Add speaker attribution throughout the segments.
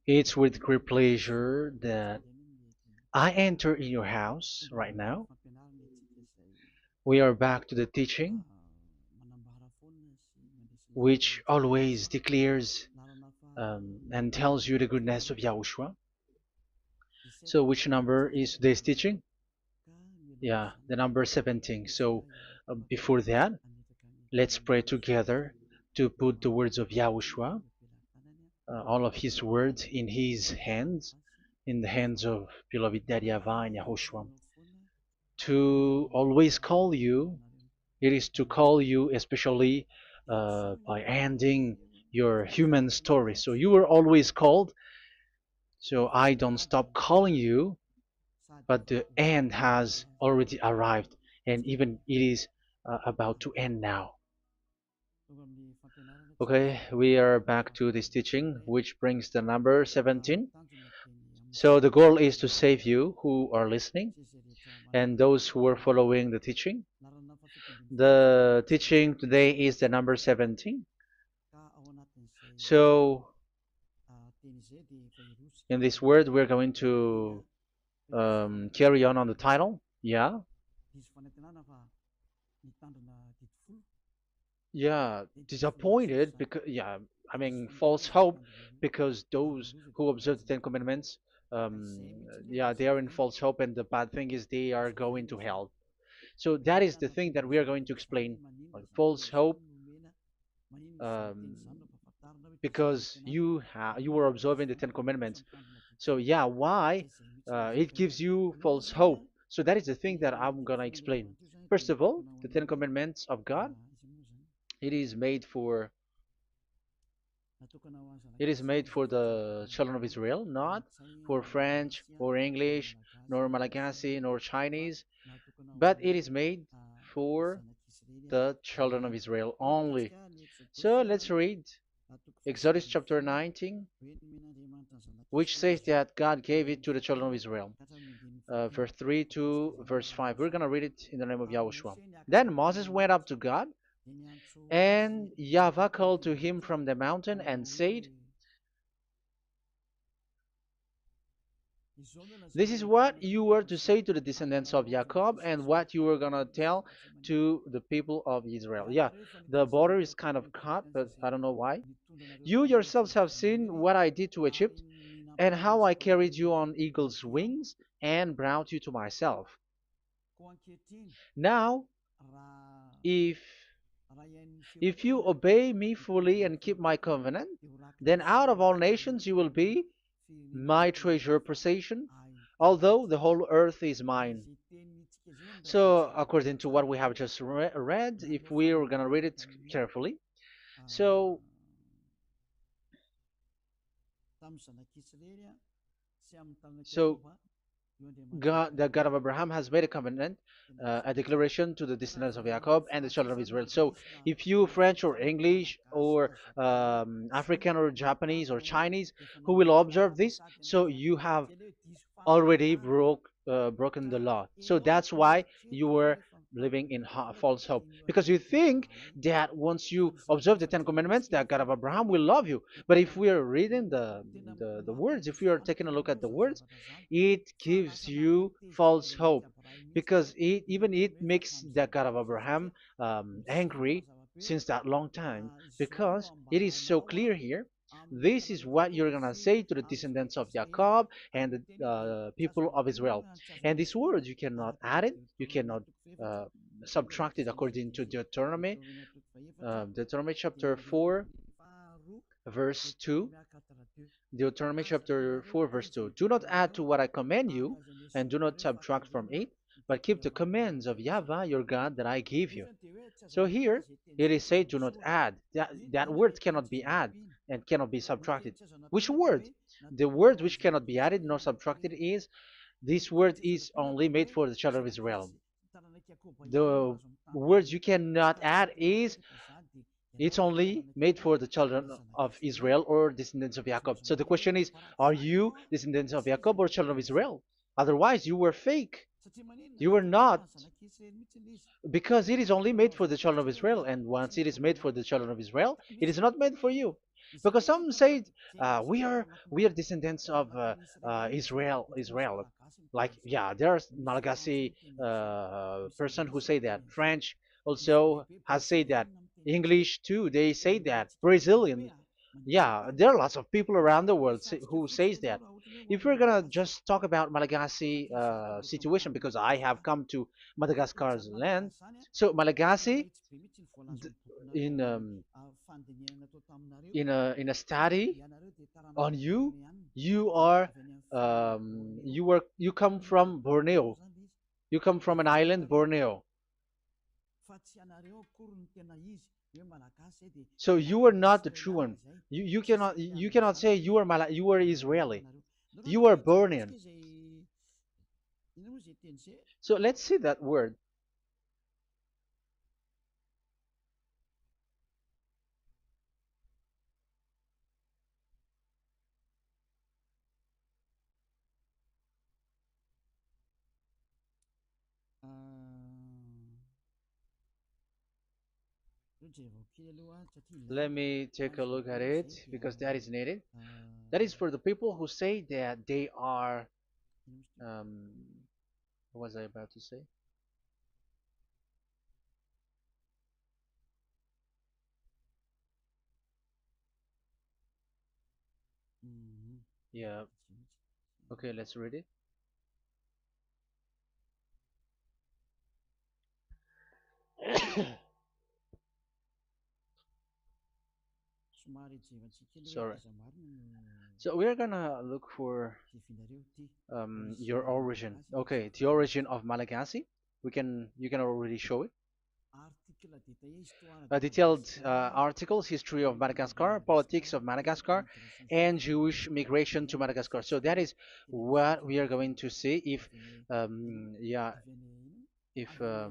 Speaker 1: It's with great pleasure that I enter in your house right now. We are back to the teaching, which always declares and tells you the goodness of Yahushua. So, which number is today's teaching? Yeah, the number 17. So, before that, let's pray together to put the words of Yahushua, all of his words in his hands, in the hands of beloved Daddy YAHVAH and YAHOSHUAH. To always call you, it is to call you especially by ending your human story. So you were always called, so I don't stop calling you, but the end has already arrived, and even it is about to end now. Okay, we are back to this teaching, which brings the number 17. So the goal is to save you who are listening and those who are following the teaching. The teaching today is the number 17. So in this word, we're going to carry on the title. Yeah. Yeah, disappointed because yeah, I mean false hope because those who observe the Ten Commandments, yeah, they are in false hope, and the bad thing is they are going to hell. So that is the thing that we are going to explain, like false hope, um, because you were observing the Ten Commandments. So yeah, why it gives you false hope? So that is the thing that I'm gonna explain. First of all, the Ten Commandments of God, it is made for it is made for the children of Israel, not for French or English, nor Malagasy, nor Chinese, but it is made for the children of Israel only. So let's read Exodus chapter 19, which says that God gave it to the children of Israel. Verse 3 to verse 5. We're going to read it in the name of Yahushua. Then Moses went up to God, and YAHVAH called to him from the mountain and said, "This is what you were to say to the descendants of Jacob and what you were going to tell to the people of Israel." Yeah, the border is kind of cut, but I don't know why. "You yourselves have seen what I did to Egypt and how I carried you on eagle's wings and brought you to myself. Now, if if you obey me fully and keep my covenant, then out of all nations you will be my treasure possession, although the whole earth is mine." So, according to what we have just read, if we are going to read it carefully, so so God, the God of Abraham, has made a covenant, a declaration to the descendants of Jacob and the children of Israel. So, if you French or English or African or Japanese or Chinese who will observe this, so you have already broken the law. So that's why you were living in false hope, because you think that once you observe the Ten Commandments, that God of Abraham will love you. But if we are reading the words, if we are taking a look at the words, it gives you false hope, because even it makes the God of Abraham angry since that long time, because it is so clear here. This is what you're gonna say to the descendants of Jacob and the people of Israel. And this word, you cannot add it, you cannot uh, subtract it, according to Deuteronomy, Deuteronomy chapter 4, verse 2. Deuteronomy chapter 4, verse 2. "Do not add to what I command you, and do not subtract from it, but keep the commands of YAHVAH your God that I give you." So here it is said, do not add. That word cannot be added and cannot be subtracted. Which word? The word which cannot be added nor subtracted is, this word is only made for the children of Israel. The words you cannot add is, it's only made for the children of Israel or descendants of Jacob. So the question is, are you descendants of Jacob or children of Israel? Otherwise, you were fake. You were not, because it is only made for the children of Israel. And once it is made for the children of Israel, it is not made for you. because some say we are descendants of Israel. Like, yeah, there's Malagasy person who say that. French also has said that. English too, they say that. Brazilian, yeah, there are lots of people around the world who says that. If we're gonna just talk about Malagasy situation, because I have come to Madagascar's land, so Malagasy, in in a study on you, you come from Borneo. You come from an island, Borneo. So you are not the true one. You cannot say you are Israeli. You are Bornean. So let's see that word. Let me take a look at it because that is needed. That is for the people who say that they are. Um, what was I about to say? Yeah. Okay, let's read it. Sorry. So we're gonna look for your origin. Okay, the origin of Malagasy. You can already show it. Detailed articles, history of Madagascar, politics of Madagascar, and Jewish migration to Madagascar. So that is what we are going to see. Yeah, if uh,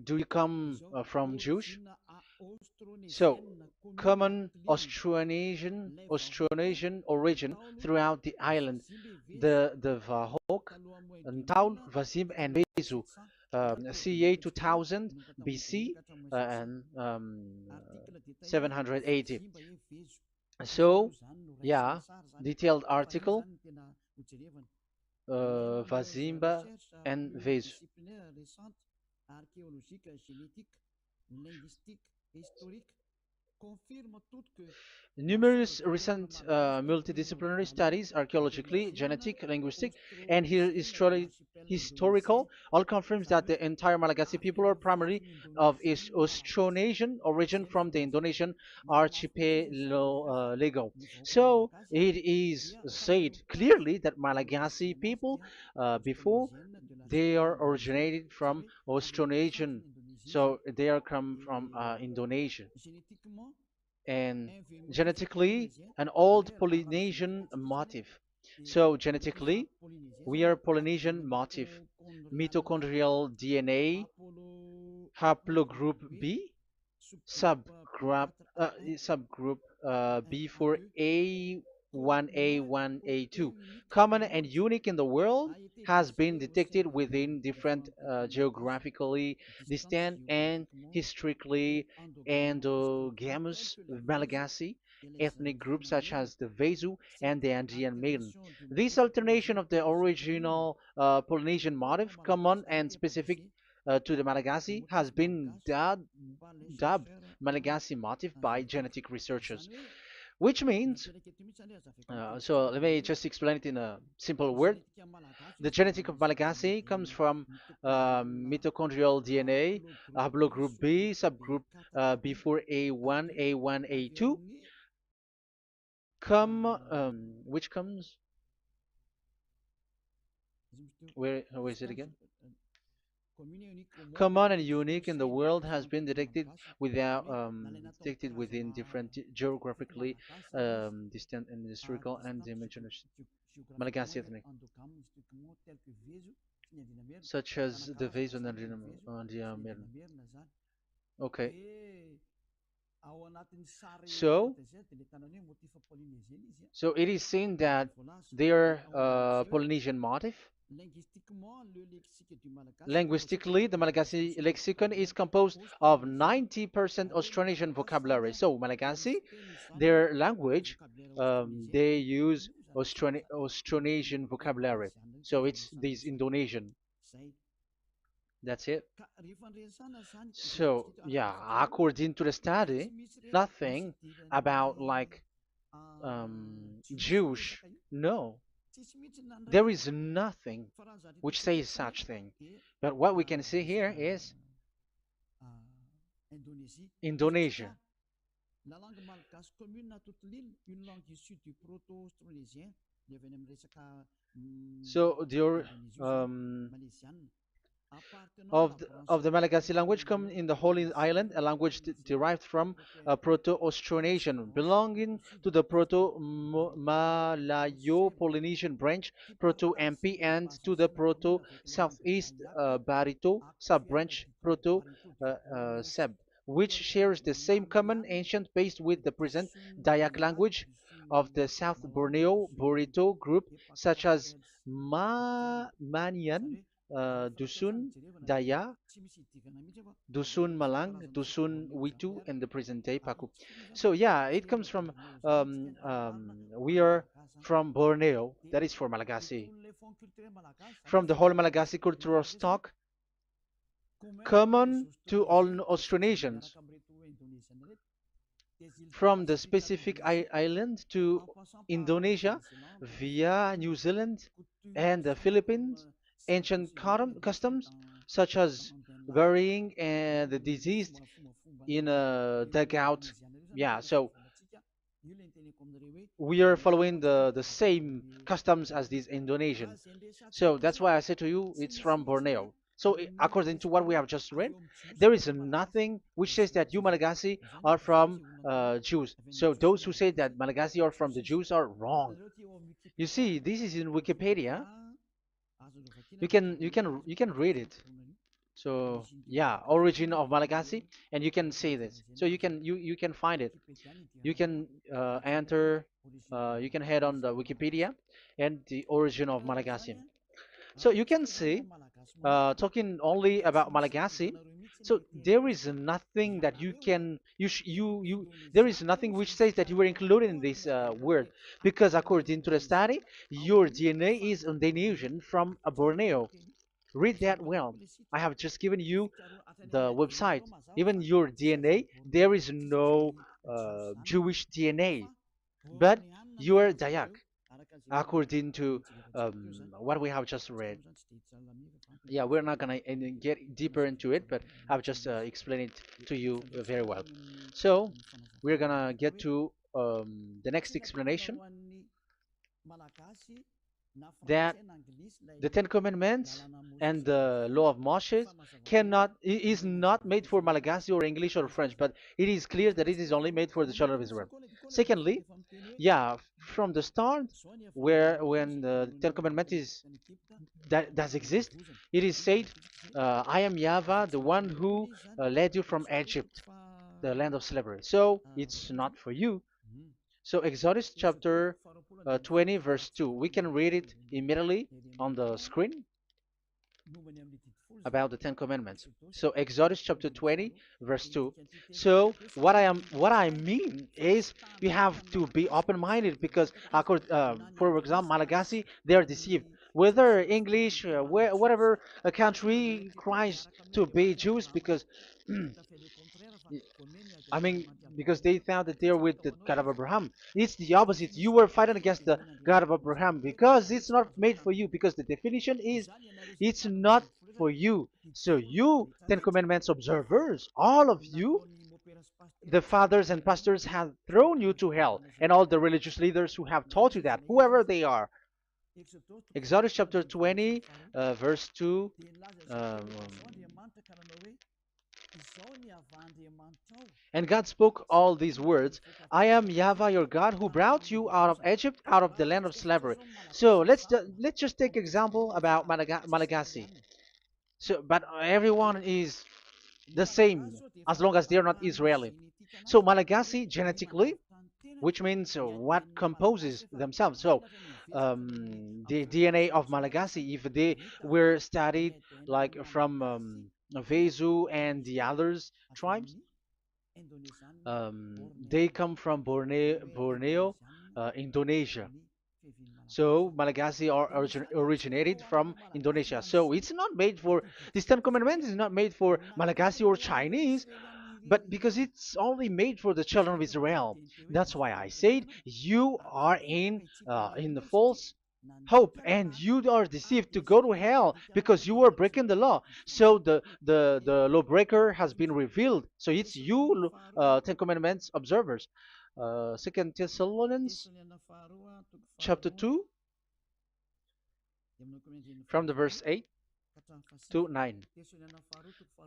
Speaker 1: do you come from Jewish? So, common Austronesian origin throughout the island, the Vahok, Ntaul, Vazim, and Vesu, CA 2000 BC and 780. So, yeah, detailed article, Vazimba and Vesu. Numerous recent multidisciplinary studies, archaeologically, genetic, linguistic, and historical, all confirms that the entire Malagasy people are primarily of Austronesian origin from the Indonesian archipelago. So it is said clearly that Malagasy people, before, they are originated from Austronesian, so they are come from Indonesia, and genetically an old Polynesian motif. So genetically, we are Polynesian motif, mitochondrial DNA, haplogroup B, subgroup subgroup B4A1A1A2, common and unique in the world, has been detected within different geographically distant and historically endogamous Malagasy ethnic groups such as the Vesu and the Andean Maiden. This alternation of the original Polynesian motif, common and specific to the Malagasy, has been dubbed Malagasy motif by genetic researchers, which means, so let me just explain it in a simple word. The genetic of Malagasy comes from mitochondrial DNA, haplogroup B, subgroup B4A1, A1, A2, which comes, where is it again? Common and unique in the world, has been detected within different geographically distant and historical and dimensional Malagasy ethnic, such as the Vezo and the Okay, so so it is seen that they are Polynesian motif. Linguistically, the Malagasy lexicon is composed of 90% Austronesian vocabulary. So, Malagasy, their language, they use Austronesian vocabulary. So, it's this Indonesian. That's it. So, yeah, according to the study, nothing about like Jewish. No, there is nothing which says such thing. But what we can see here is Indonesia. So um, of the Malagasy language come in the Holy Island, a language derived from Proto-Austronesian, belonging to the Proto-Malayo-Polynesian branch, Proto-MP, and to the Proto-Southeast Barito sub-branch, Proto-Seb, which shares the same common ancient base with the present Dayak language of the South Borneo Burrito group, such as Manian, Dusun, Daya, Dusun Malang, Dusun Witu, and the present day Paku. So yeah, it comes from we are from Borneo, that is for Malagasy. From the whole Malagasy cultural stock, common to all Austronesians, from the specific island to Indonesia via New Zealand and the Philippines, ancient customs such as burying and the deceased in a dugout. Yeah, so we are following the same customs as these Indonesian. So that's why I said to you it's from Borneo. So according to what we have just read, there is nothing which says that you Malagasy are from Jews. So those who say that Malagasy are from the Jews are wrong. You see, this is in Wikipedia. You can read it. So yeah, origin of Malagasy, and you can see this. So you can find it. You can enter. You can head on the Wikipedia and the origin of Malagasy. So you can see, talking only about Malagasy. So there is nothing that you can you there is nothing which says that you were included in this word, because according to the study, your DNA is Indonesian from Borneo. Read that well. I have just given you the website. Even your DNA, there is no Jewish DNA, but you are Dayak, according to what we have just read. Yeah, we're not gonna get deeper into it, but I've just explained it to you very well. So we're gonna get to the next explanation, that the Ten Commandments and the Law of Moshe is not made for Malagasy or English or French, but it is clear that it is only made for the children of Israel. Secondly, yeah, from the start, where when the Ten Commandments that does exist, it is said, "I am Yahweh, the one who led you from Egypt, the land of slavery." So it's not for you. So Exodus chapter 20 verse 2. We can read it immediately on the screen about the Ten Commandments. So Exodus chapter 20 verse 2. So what I mean is you have to be open-minded, because for example, Malagasy, they are deceived. Whether English, whatever a country cries to be Jews, because I mean, because they found that they're with the God of Abraham. It's the opposite. You were fighting against the God of Abraham, because it's not made for you. Because the definition is, it's not for you. So you, Ten Commandments observers, all of you, the fathers and pastors have thrown you to hell, and all the religious leaders who have taught you that, whoever they are. Exodus chapter 20, verse 2. Um, And God spoke all these words: "I am Yahweh your God, who brought you out of Egypt, out of the land of slavery." So let's just take example about Malagasy. So, but everyone is the same as long as they're not Israeli. So Malagasy genetically, which means what composes themselves. So the DNA of Malagasy, if they were studied like from Vezu and the others tribes, they come from Borneo, Indonesia. So Malagasy are originated from Indonesia. So it's not made for this Ten Commandments is not made for Malagasy or Chinese, but because it's only made for the children of Israel. That's why I said you are in the false hope and you are deceived to go to hell because you are breaking the law. So the lawbreaker has been revealed. So it's you, Ten Commandments observers. Second Thessalonians chapter 2 from the verse 8 to 9.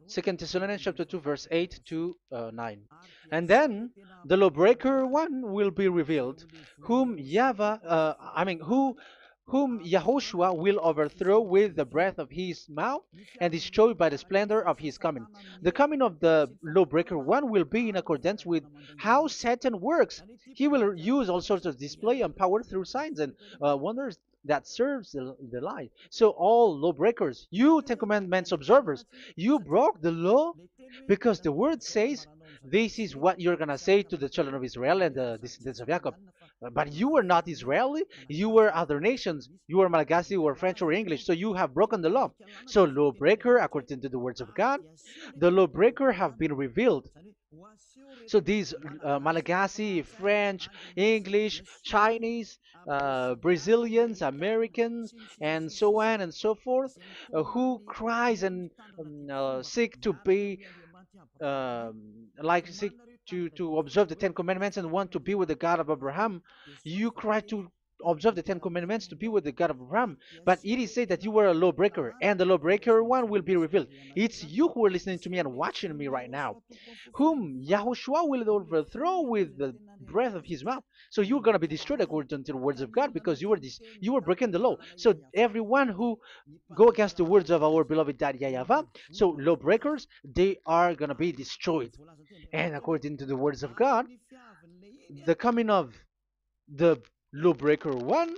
Speaker 1: Second Thessalonians chapter 2 verse 8 to 9. And then the lawbreaker one will be revealed, whom whom Yahushua will overthrow with the breath of his mouth and destroy by the splendor of his coming. The coming of the lawbreaker one will be in accordance with how Satan works. He will use all sorts of display and power through signs and wonders that serves the lie. So all lawbreakers, you Ten Commandments observers, you broke the law because the word says this is what you're gonna say to the children of Israel and the descendants of Jacob. But you were not Israeli, you were other nations, you were Malagasy or French or English, so you have broken the law. So lawbreaker, according to the words of God, the lawbreaker have been revealed. So these Malagasy, French, English, Chinese, Brazilians, Americans, and so on and so forth, who cries and seek to be like seek to observe the Ten Commandments and want to be with the God of Abraham. You cry to observe the Ten Commandments to be with the God of Abraham, but it is said that you were a lawbreaker, and the lawbreaker one will be revealed. It's you who are listening to me and watching me right now, whom Yahushua will overthrow with the breath of his mouth. So you're going to be destroyed according to the words of God because you were breaking the law. So everyone who go against the words of our beloved Dad YAHVAH, so lawbreakers, they are going to be destroyed. And according to the words of God, the coming of the lawbreaker one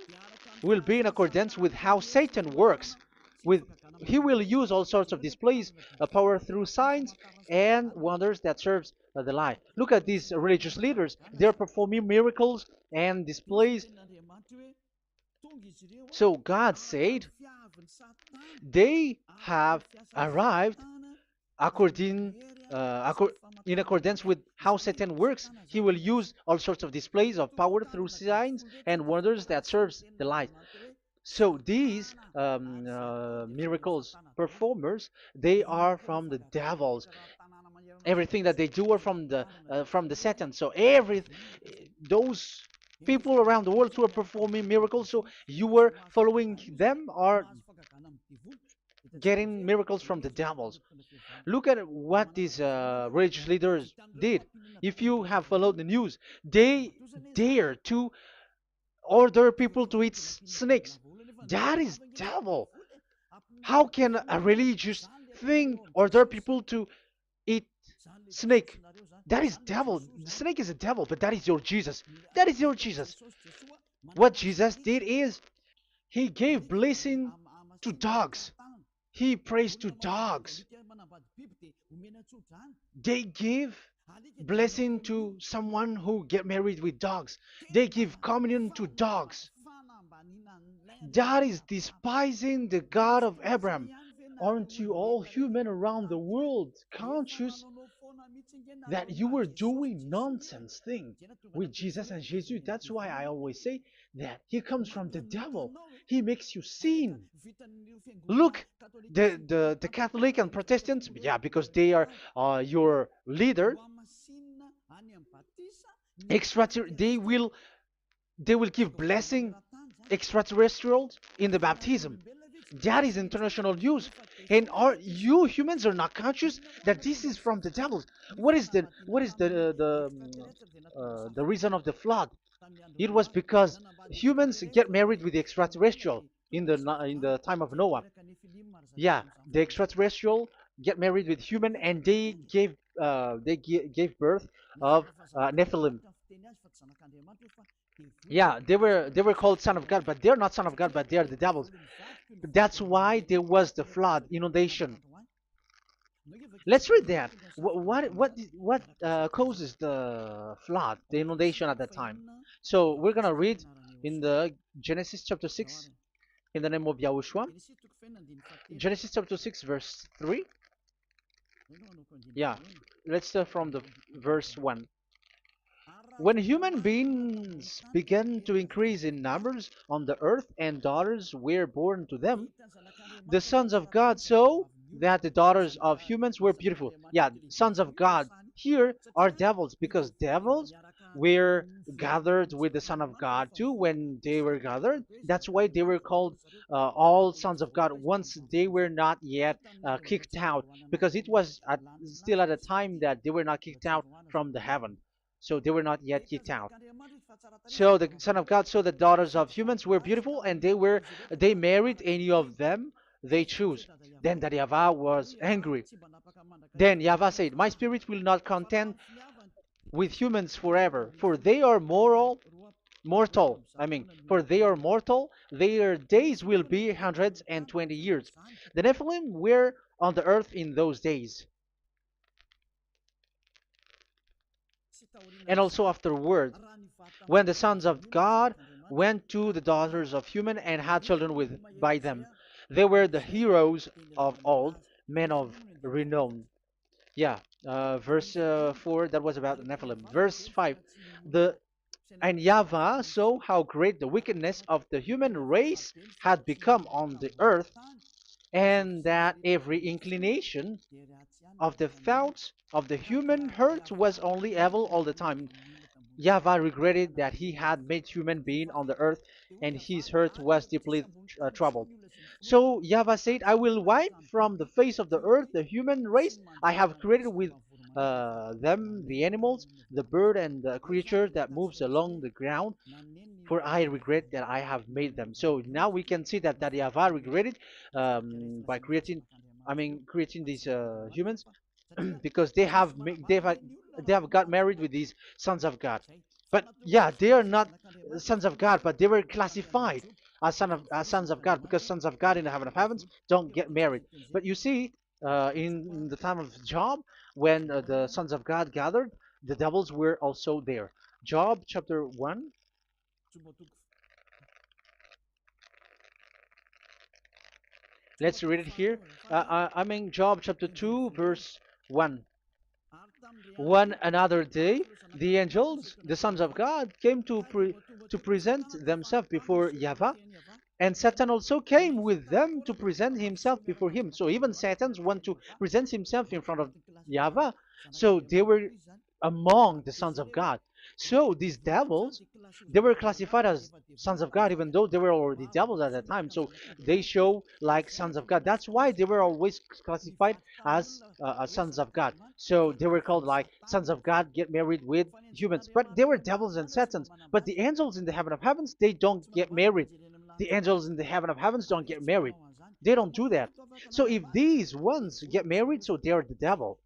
Speaker 1: will be in accordance with how Satan works. With he will use all sorts of displays, power through signs and wonders that serves the lie. Look at these religious leaders; they're performing miracles and displays. So God said they have arrived according in accordance with how Satan works. He will use all sorts of displays of power through signs and wonders that serves the light. So these miracles performers, they are from the devils. Everything that they do are from the Satan. So every those people around the world who are performing miracles, so you were following them, are getting miracles from the devils. Look at what these religious leaders did. If you have followed the news, they dare to order people to eat snakes. That is devil. How can a religious thing order people to eat snake? That is devil. The snake is a devil, but that is your Jesus. That is your Jesus. What Jesus did is he gave blessing to dogs. He prays to dogs. They give blessing to someone who get married with dogs. They give communion to dogs. That is despising the God of Abraham. Aren't you all human around the world conscious that you were doing nonsense thing with Jesus and Jesus? That's why I always say that he comes from the devil. He makes you sin. Look, the Catholic and Protestants, yeah, because they are your leader. They will give blessing extraterrestrials in the baptism. That is international news, and you humans are not conscious that this is from the devil. What is the reason of the flood? It was because humans get married with the extraterrestrial in the time of Noah. Yeah, the extraterrestrial get married with human, and they gave birth of Nephilim. Yeah, they were called son of God, but they're not son of God, but they are the devils. That's why there was the flood, inundation. Let's read that. What causes the flood, the inundation at that time? So we're gonna read in the Genesis chapter 6 in the name of Yahushua. Genesis chapter 6 verse 3. Yeah, let's start from the verse 1. When human beings began to increase in numbers on the earth and daughters were born to them, the sons of God saw that the daughters of humans were beautiful. Yeah, sons of God here are devils because devils were gathered with the Son of God too when they were gathered. That's why they were called all sons of God once they were not yet kicked out, because it was still at a time that they were not kicked out from the heaven. So they were not yet kicked out. So the Son of God saw the daughters of humans were beautiful, and they married any of them they choose. Then that Yahweh was angry. Then Yahweh said, "My spirit will not contend with humans forever, for they are mortal. For they are mortal. Their days will be 120 years. The Nephilim were on the earth in those days, and also afterward, when the sons of God went to the daughters of human and had children with by them. They were the heroes of old, men of renown." Yeah, verse 4, that was about the Nephilim. Verse 5, the and Yahweh saw how great the wickedness of the human race had become on the earth, and that every inclination of the thoughts of the human heart was only evil all the time. Yahweh regretted that he had made human being on the earth, and his heart was deeply troubled. So Yahweh said, "I will wipe from the face of the earth the human race I have created with them, the animals, the bird, and the creature that moves along the ground, for I regret that I have made them." So now we can see that Yahweh regretted by creating these humans, because they have got married with these sons of God. But yeah, they are not sons of God, but they were classified as sons of God, because sons of God in the heaven of heavens don't get married. But you see, in the time of Job, when the sons of God gathered, the devils were also there. Job chapter 1. Let's read it here. Job chapter 2, verse 1. One another day, the angels, the sons of God, came to present themselves before Yahweh, and Satan also came with them to present himself before him. So even Satan's want to present himself in front of Yahweh. So they were among the sons of God. So these devils, they were classified as sons of God, even though they were already devils at that time. So they show like sons of God. That's why they were always classified as sons of God. So they were called like sons of God get married with humans. But they were devils and satans. But the angels in the heaven of heavens, they don't get married. The angels in the heaven of heavens don't get married. They don't do that. So if these ones get married, so they are the devil.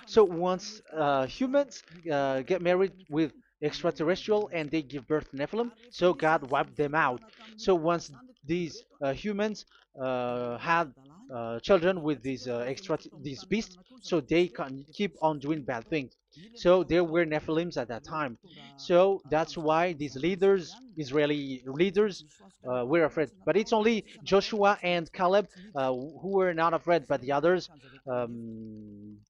Speaker 1: So once humans get married with extraterrestrial and they give birth to Nephilim, so God wiped them out. So once these humans had children with these beasts, so they can keep on doing bad things. So there were Nephilims at that time. So that's why these leaders, Israeli leaders, were afraid. But it's only Joshua and Caleb who were not afraid, but the others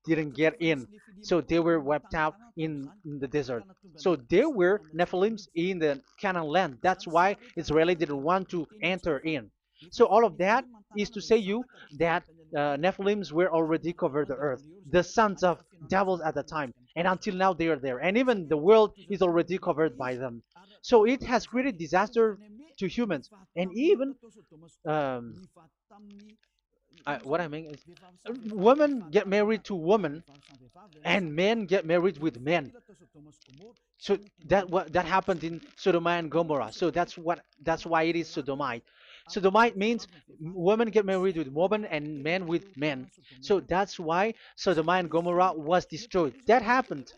Speaker 1: didn't get in. So they were wiped out in the desert. So there were Nephilims in the Canaan land. That's why Israeli didn't want to enter in. So all of that is to say you that Nephilims were already covered the earth, the sons of devils at the time, and until now they are there, and even the world is already covered by them. So it has created disaster to humans, and even um, what I mean is, women get married to women, and men get married with men. So that happened in Sodom and Gomorrah. So that's why it is Sodomite. Sodomite means women get married with women and men with men. So that's why Sodom and Gomorrah was destroyed. That happened.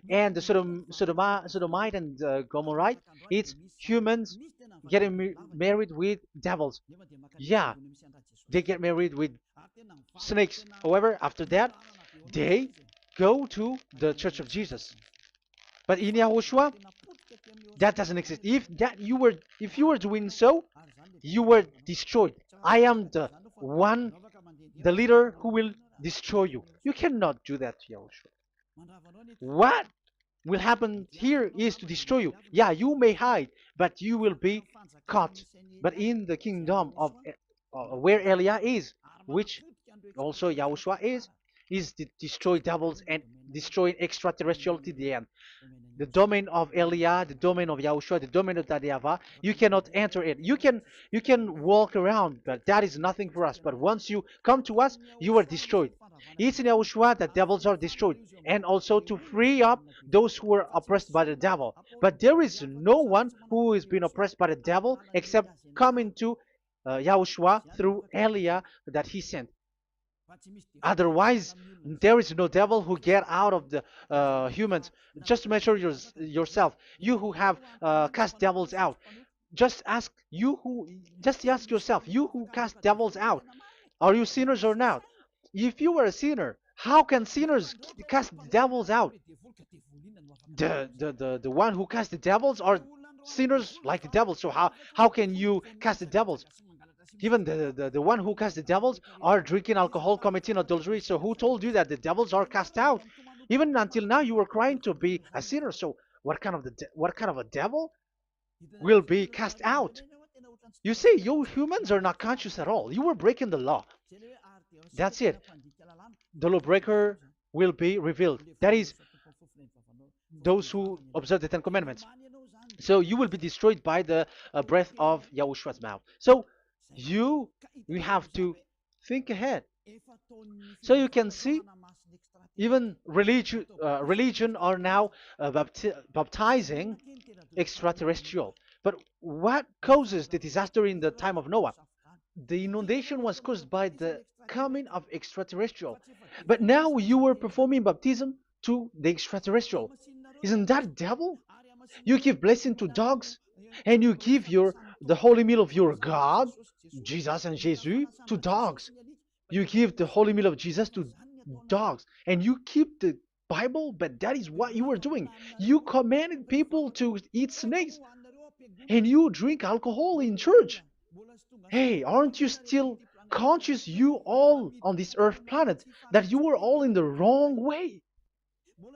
Speaker 1: and the Sodomite and Gomorrite, it's humans getting married with devils. Yeah, they get married with snakes. However, after that, they go to the Church of Jesus. But in Yahushua, that doesn't exist. If you were doing so, you were destroyed. I am the one, the leader who will destroy you. You cannot do that to Yahushua. What will happen here is to destroy you. Yeah, you may hide, but you will be caught. But in the kingdom of where Elia is, which also Yahushua is to destroy devils and destroy extraterrestriality, the end. The domain of Elia, the domain of Yahushua, the domain of YAHVAH, you cannot enter it. You can walk around, but that is nothing for us. But once you come to us, you are destroyed. It's in Yahushua that devils are destroyed, and also to free up those who are oppressed by the devil. But there is no one who is being oppressed by the devil except coming to Yahushua through Elia that he sent. Otherwise, there is no devil who get out of the humans. Just measure yourself. You who have cast devils out. Just ask you who. Just ask yourself. You who cast devils out. Are you sinners or not? If you were a sinner, how can sinners cast devils out? The one who cast the devils are sinners like the devil. So how can you cast the devils? Even the one who cast the devils are drinking alcohol, committing adultery. So who told you that the devils are cast out? Even until now, you were crying to be a sinner. So what kind of a devil will be cast out? You see, you humans are not conscious at all. You were breaking the law. That's it. The lawbreaker will be revealed. That is, those who observe the Ten Commandments. So you will be destroyed by the breath of Yahushua's mouth. So you we have to think ahead. So you can see, even religion are now baptizing extraterrestrial. But what causes the disaster in the time of Noah? The inundation was caused by the coming of extraterrestrial. But now you were performing baptism to the extraterrestrial. Isn't that devil? You give blessing to dogs, and you give the holy meal of your God, Jesus and Jesus, to dogs. You give the holy meal of Jesus to dogs, and you keep the Bible, but that is what you were doing. You commanded people to eat snakes, and you drink alcohol in church. Hey, aren't you still conscious, you all on this earth planet, that you were all in the wrong way?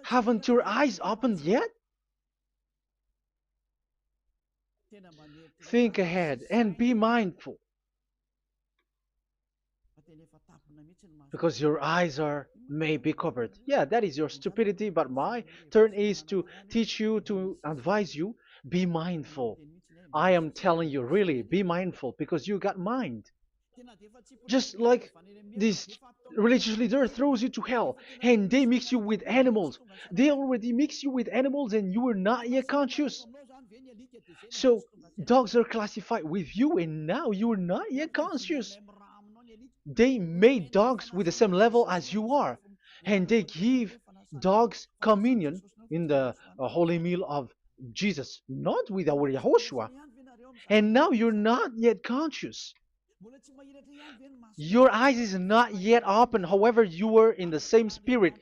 Speaker 1: Haven't your eyes opened yet? Think ahead and be mindful, because your eyes are may be covered. Yeah, that is your stupidity, but my turn is to teach you, to advise you. Be mindful. I am telling you, really, be mindful, because you got mind. Just like this religious leader throws you to hell, and they mix you with animals. They already mix you with animals, and you are not yet conscious. So dogs are classified with you, and now you are not yet conscious. They made dogs with the same level as you are, and they give dogs communion in the holy meal of Jesus, not with our Yahushua. And now you're not yet conscious. Your eyes is not yet open. However, you were in the same spirit,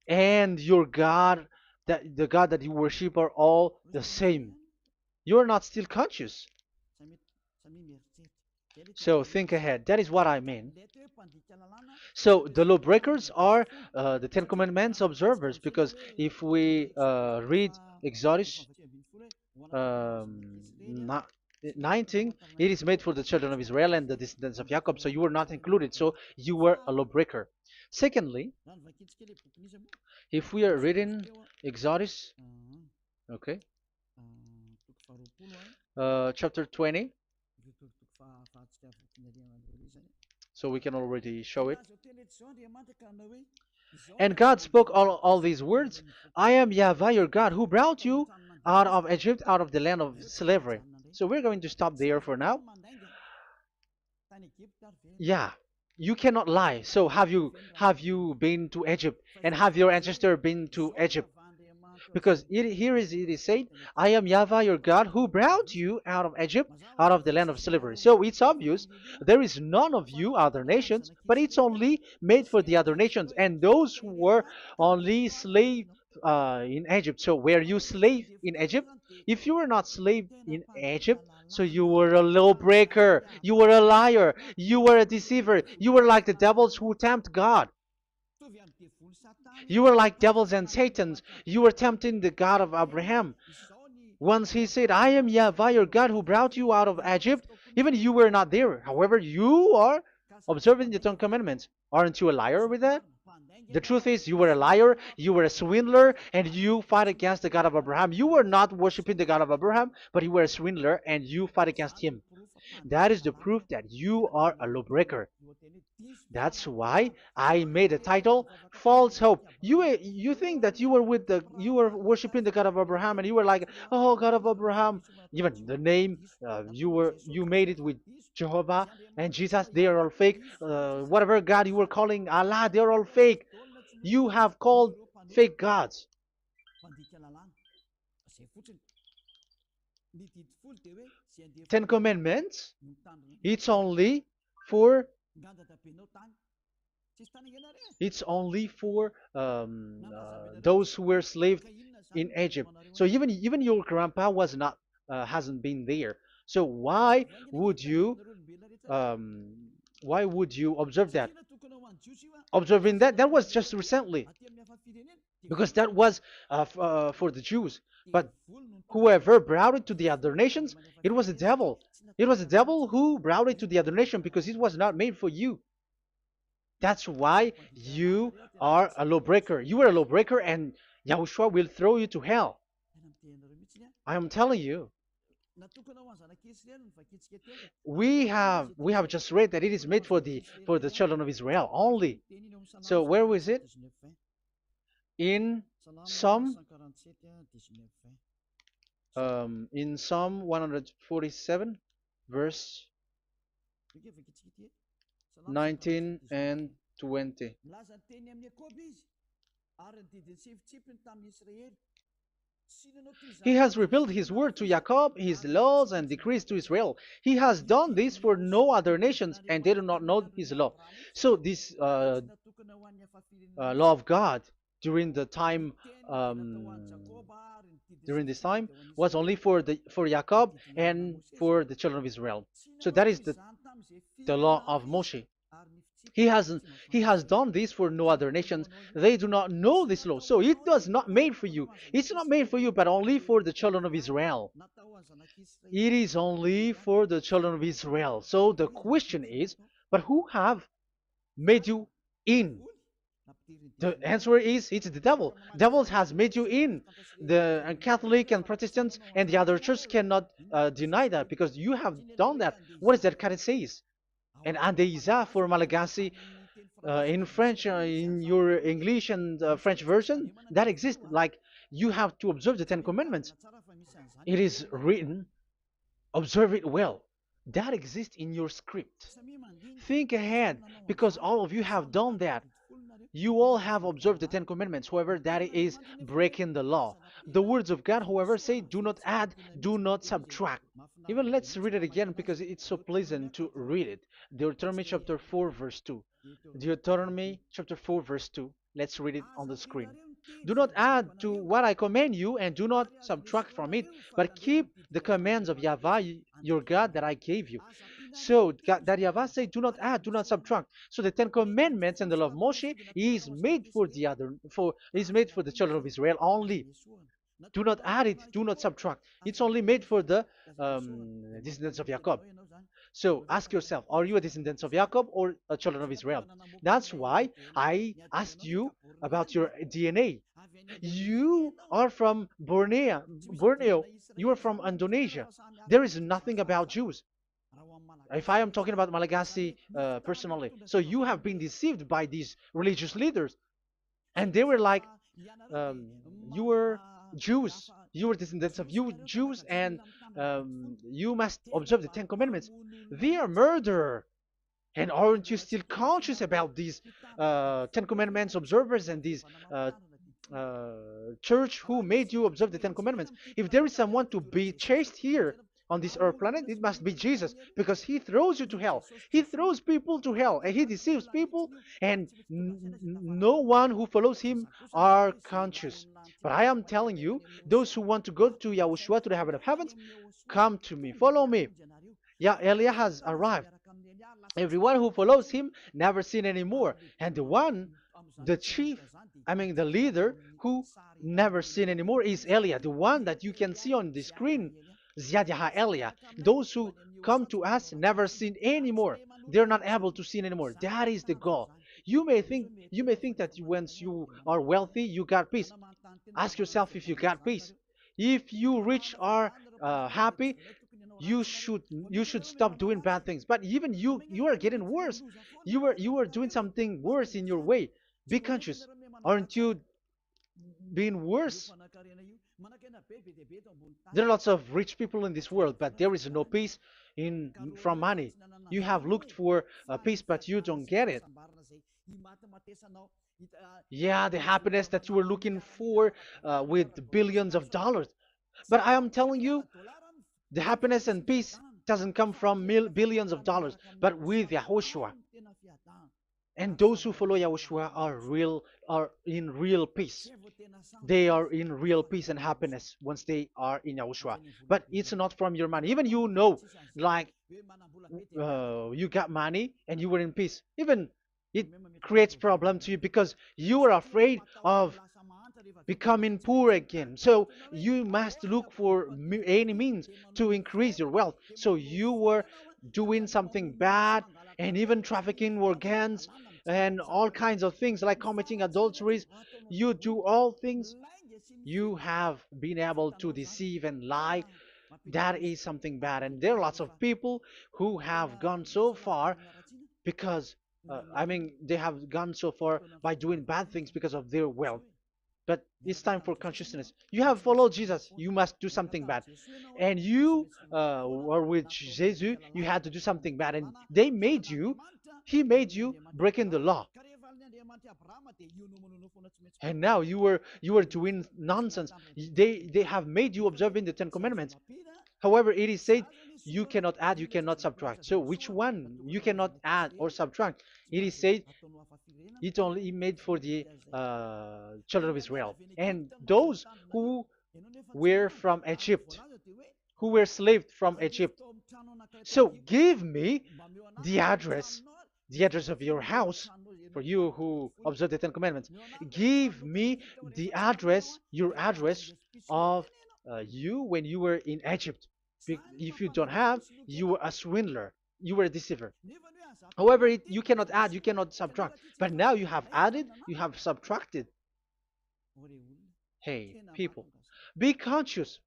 Speaker 1: and your God, that the God that you worship, are all the same. You are not still conscious. So think ahead. That is what I mean. So the lawbreakers are the Ten Commandments observers, because if we read Exodus um, 19, it is made for the children of Israel and the descendants of Jacob, so you were not included, so you were a lawbreaker. Secondly, if we are reading Exodus, okay, chapter 20, so we can already show it. And God spoke all these words: I am YAHVAH your God, who brought you out of Egypt, out of the land of slavery. So we're going to stop there for now. Yeah, you cannot lie. So have you been to Egypt, and have your ancestor been to Egypt? because it is said, I am Yahweh your God who brought you out of Egypt, out of the land of slavery. So it's obvious there is none of you other nations, but it's only made for the other nations and those who were only slave in Egypt. So were you slave in Egypt? If you were not slave in Egypt, so you were a lawbreaker, you were a liar, you were a deceiver, you were like the devils who tempt God. You were like devils and Satans. You were tempting the God of Abraham. Once he said, I am Yahweh, your God, who brought you out of Egypt, even you were not there. However, you are observing the Ten Commandments. Aren't you a liar with that? The truth is, you were a liar, you were a swindler, and you fight against the God of Abraham. You were not worshiping the God of Abraham, but you were a swindler, and you fight against him. That is the proof that you are a lawbreaker. That's why I made a title, False Hope. You think that you were worshiping the God of Abraham and you were like, oh God of Abraham. Even the name you made it with Jehovah and Jesus, they are all fake. Whatever God you were calling Allah, they are all fake. You have called fake gods. Ten Commandments, it's only for it's only for those who were slaves in Egypt. So even your grandpa was not hasn't been there. So um, why would you observe that? Observing that was just recently because that was for the Jews. But whoever brought it to the other nations, it was the devil. It was the devil who brought it to the other nation because it was not made for you. That's why you are a lawbreaker. You are a lawbreaker and Yahushua will throw you to hell. I am telling you. We have just read that it is made for the children of Israel only. So where was it? In Psalm in Psalm 147 verse 19 and 20. He has revealed his word to Jacob, his laws and decrees to Israel. He has done this for no other nations, and they do not know his law. So this law of God during the time during this time was only for Jacob and for the children of Israel. So that is the law of Moshe. He has done this for no other nations. They do not know this law. So it was not made for you. It's not made for you, but only for the children of Israel. It is only for the children of Israel. So the question is, but who have made you in? The answer is it's the devil. Devil has made you in. The Catholic and Protestants and the other church cannot deny that because you have done that. What is that kind says? And Andeiza for Malagasy in French, in your English and French version, that exists. Like you have to observe the Ten Commandments. It is written, observe it well. That exists in your script. Think ahead because all of you have done that. You all have observed the Ten Commandments, however, that is breaking the law. The words of God, however, say, do not add, do not subtract. Even let's read it again because it's so pleasant to read it. Deuteronomy chapter 4, verse 2. Deuteronomy chapter 4, verse 2. Let's read it on the screen. Do not add to what I command you, and do not subtract from it, but keep the commands of Yahweh, your God, that I gave you. So that Yahweh said, do not add, do not subtract. So the Ten Commandments and the law of Moshe is made for the children of Israel only. Do not add it, do not subtract. It's only made for the descendants of Jacob. So ask yourself, are you a descendant of Jacob or a children of Israel? That's why I asked you about your DNA. You are from Borneo. You are from Indonesia. There is nothing about Jews. If I am talking about Malagasy personally. So you have been deceived by these religious leaders. And they were like, you were Jews. You were descendants of you Jews, and you must observe the Ten Commandments. They are murderer. And aren't you still conscious about these Ten Commandments observers and these church who made you observe the Ten Commandments. If there is someone to be chased here on this earth planet, it must be Jesus, because he throws you to hell. He throws people to hell, and he deceives people, and no one who follows him are conscious. But I am telling you, those who want to go to Yahushua, to the heaven of heavens, come to me, follow me. Yeah, Eliah has arrived. Everyone who follows him never sin anymore. And the chief, the leader who never sin anymore is Eliah, the one that you can see on the screen. Ziyadyaha Eliah. Those who come to us never sin anymore. They're not able to sin anymore. That is the goal. You may think that once you are wealthy, you got peace. Ask yourself if you got peace. If you rich are happy, you should stop doing bad things. But even you are getting worse. You are doing something worse in your way. Be conscious. Aren't you being worse? There are lots of rich people in this world, but there is no peace in from money. You have looked for peace, but you don't get it. Yeah, the happiness that you were looking for with billions of dollars. But I am telling you, the happiness and peace doesn't come from billions of dollars, but with Yahushua. And those who follow Yahushua are in real peace. They are in real peace and happiness once they are in Yahushua. But it's not from your money. Even like you got money and you were in peace. Even it creates problem to you because you are afraid of becoming poor again. So you must look for any means to increase your wealth. So you were doing something bad and even trafficking organs and all kinds of things like committing adulteries. You do all things. You have been able to deceive and lie. That is something bad. And there are lots of people who have gone so far because, they have gone so far by doing bad things because of their wealth. But it's time for consciousness. You have followed Jesus, you must do something bad. And you were with Jesus, you had to do something bad. And he made you breaking the law. And now you were doing nonsense. They have made you observing the Ten Commandments. However, it is said you cannot add, you cannot subtract. So which one you cannot add or subtract? It is said it only made for the children of Israel and those who were from Egypt, who were slaved from Egypt. So give me the address, of your house, for you who observe the Ten Commandments. Give me the address, your address of you when you were in Egypt. If you don't have, you were a swindler, you were a deceiver. However, you cannot add, you cannot subtract. But now you have added, you have subtracted. Hey, people, be conscious.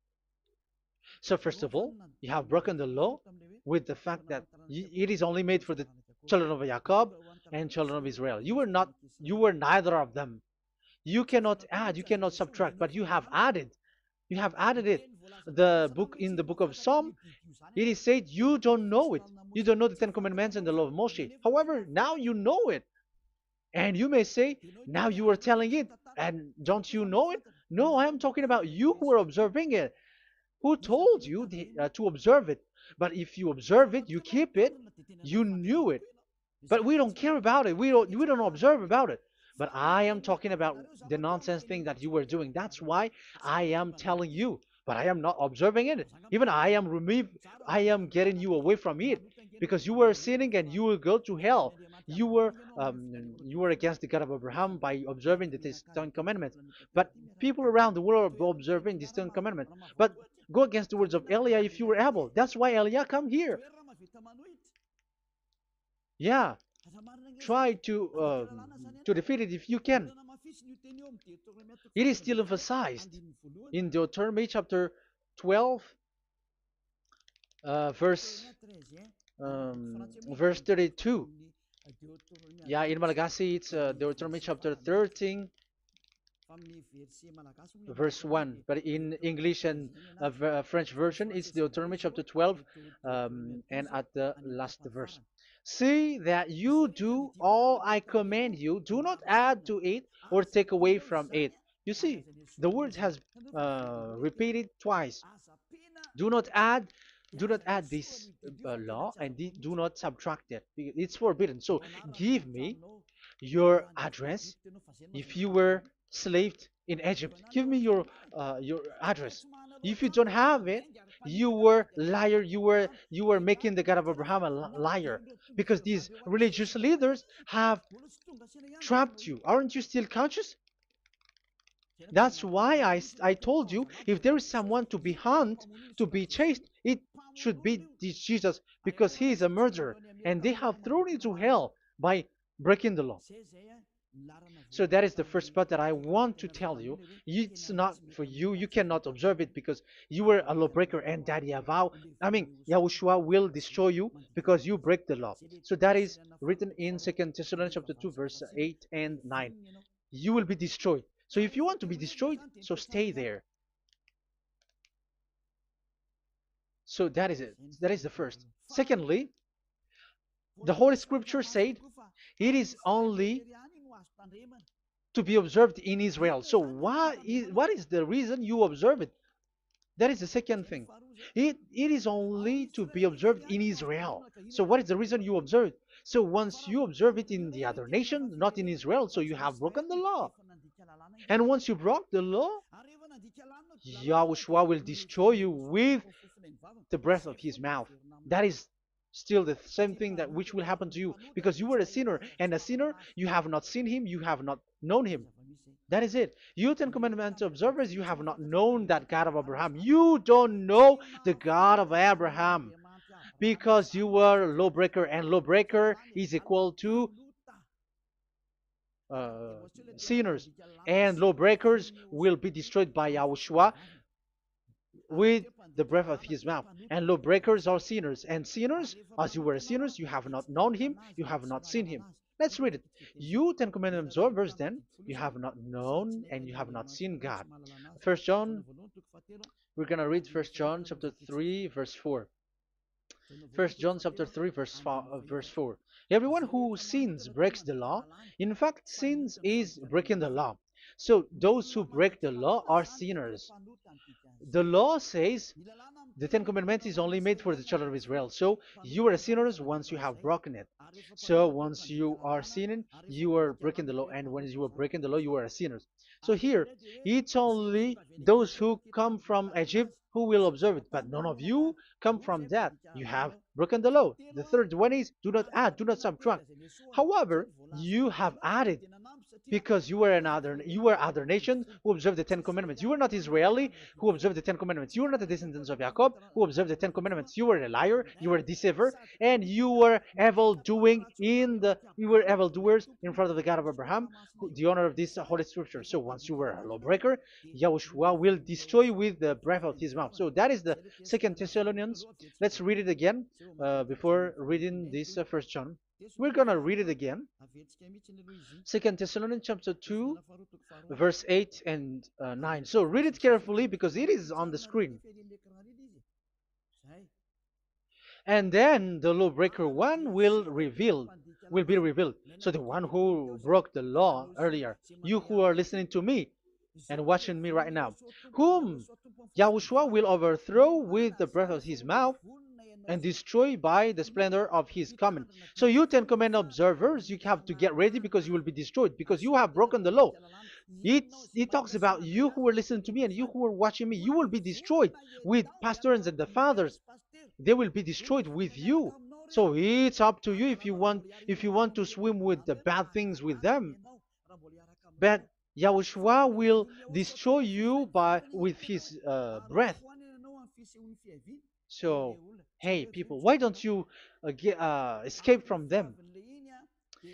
Speaker 1: So first of all, you have broken the law with the fact that it is only made for the children of Jacob and children of Israel. You were neither of them. You cannot add, you cannot subtract, but you have added. You have added it. In the book of Psalm, it is said you don't know it. You don't know the Ten Commandments and the law of Moshe. However, now you know it. And you may say, now you are telling it, and don't you know it? No, I am talking about you who are observing it. Who told you to observe it? But if you observe it, you keep it, you knew it. But we don't care about it. We don't observe about it. But I am talking about the nonsense thing that you were doing. That's why I am telling you. But I am not observing it. Even I am getting you away from it because you were sinning and you will go to hell. You were against the God of Abraham by observing the Ten Commandments. But people around the world are observing the Ten Commandments. But go against the words of Eliah if you were able. That's why Eliah come here. Yeah, try to defeat it if you can. It is still emphasized in Deuteronomy chapter 12, verse 32. Yeah, in Malagasy it's Deuteronomy chapter 13, verse 1. But in English and French version, it's Deuteronomy chapter 12, and at the last verse. See that you do all I command you. Do not add to it or take away from it, You see, the word has repeated twice. Do not add, do not add this law, and do not subtract it. It's forbidden. So give me your address. If you were slaved in Egypt, give me your address. If you don't have it, you were liar. You were making the God of Abraham a liar, because these religious leaders have trapped you. Aren't you still conscious? That's why I told you, if there is someone to be hunted, to be chased, it should be this Jesus, because he is a murderer, and they have thrown you to hell by breaking the law. So that is the first part that I want to tell you. It's not for you. You cannot observe it because you were a lawbreaker, and that Yahushua will destroy you because you break the law. So that is written in 2 Thessalonians chapter 2, verse 8 and 9. You will be destroyed. So if you want to be destroyed, so stay there. So that is it. That is the first. Secondly, the Holy Scripture said it is only to be observed in Israel. So what is the reason you observe it? That is the second thing. It is only to be observed in Israel. So what is the reason you observe it? So once you observe it in the other nation, not in Israel, so you have broken the law. And once you broke the law, Yahushua will destroy you with the breath of his mouth. That is still the same thing that which will happen to you, because you were a sinner, and a sinner, you have not seen him, you have not known him. That is it. You Ten Commandments observers, you have not known that God of Abraham. You don't know the God of Abraham, because you were a lawbreaker, and lawbreaker is equal to uh, sinners, and lawbreakers will be destroyed by Yahushua with the breath of his mouth. And lawbreakers are sinners, and sinners, as you were sinners, you have not known him, you have not seen him. Let's read it. You Ten Commandments observers, then, you have not known and you have not seen God. First John, we're going to read First John chapter 3, verse 4. First John chapter 3, verse 4. Everyone who sins breaks the law. In fact, sins is breaking the law. So those who break the law are sinners. The law says the Ten Commandments is only made for the children of Israel. So you are sinners once you have broken it. So once you are sinning, you are breaking the law. And when you are breaking the law, you are a sinner. So here, it's only those who come from Egypt who will observe it. But none of you come from that. You have broken the law. The third one is do not add, do not subtract. However, you have added, because you were other nation who observed the Ten Commandments. You were not Israeli who observed the Ten Commandments. You were not the descendants of Jacob who observed the Ten Commandments. You were a liar, you were a deceiver, and you were evildoers in front of the God of Abraham, the honor of this holy scripture. So once you were a lawbreaker, Yahushua will destroy you with the breath of his mouth. So that is the Second Thessalonians. Let's read it again before reading this First John. We're going to read it again. 2 Thessalonians chapter 2, verse 8 and 9. So read it carefully because it is on the screen. And then the lawbreaker one will be revealed. So the one who broke the law earlier, you who are listening to me and watching me right now, whom Yahushua will overthrow with the breath of his mouth and destroy by the splendor of his coming. So you Ten Commandment observers, you have to get ready because you will be destroyed, because you have broken the law. It talks about you who are listening to me and you who are watching me. You will be destroyed with pastors and the fathers. They will be destroyed with you. So it's up to you if you want to swim with the bad things with them. But Yahushua will destroy you with his breath. So, hey people, why don't you escape from them?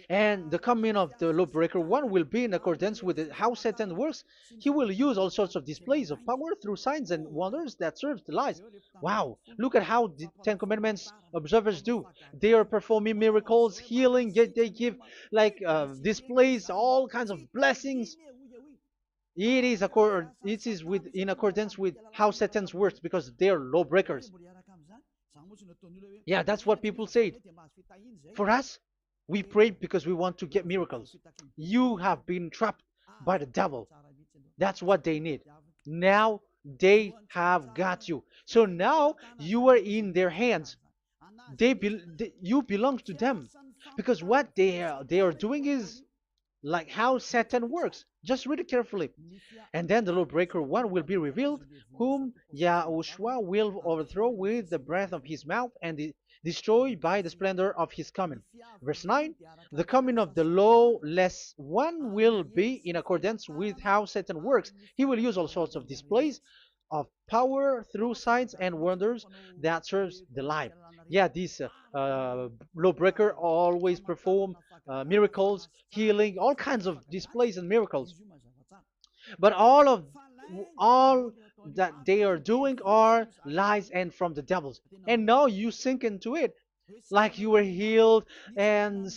Speaker 1: And the coming of the lawbreaker one will be in accordance with how Satan works. He will use all sorts of displays of power through signs and wonders that serves the lies. Wow, look at how the Ten Commandments observers do. They are performing miracles, healing, they give displays, all kinds of blessings. It is in accordance with how Satan works, because they are lawbreakers. Yeah, that's what people say. For us, we pray because we want to get miracles. You have been trapped by the devil. That's what they need. Now they have got you. So now you are in their hands. You belong to them, because what they are doing is like how Satan works. Just read it carefully. And then the lawbreaker one will be revealed, whom Yahushua will overthrow with the breath of his mouth and destroy by the splendor of his coming. Verse 9, the coming of the lawless one will be in accordance with how Satan works. He will use all sorts of displays of power through signs and wonders that serves the lie. Yeah, this lawbreaker always perform miracles, healing, all kinds of displays and miracles. But all that they are doing are lies and from the devils. And now you sink into it, like you were healed, and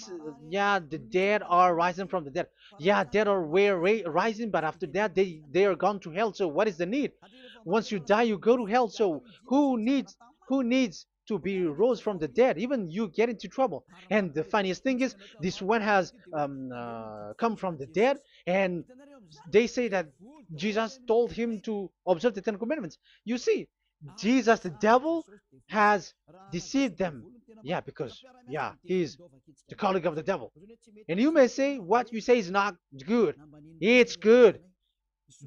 Speaker 1: yeah, the dead are rising from the dead. Yeah, dead are rising, but after that they are gone to hell. So what is the need? Once you die, you go to hell. So who needs to be rose from the dead? Even you get into trouble. And the funniest thing is, this one has come from the dead, and they say that Jesus told him to observe the Ten Commandments. You see, Jesus, the devil, has deceived them. Yeah, because yeah, he's the colleague of the devil. And you may say what you say is not good. It's good.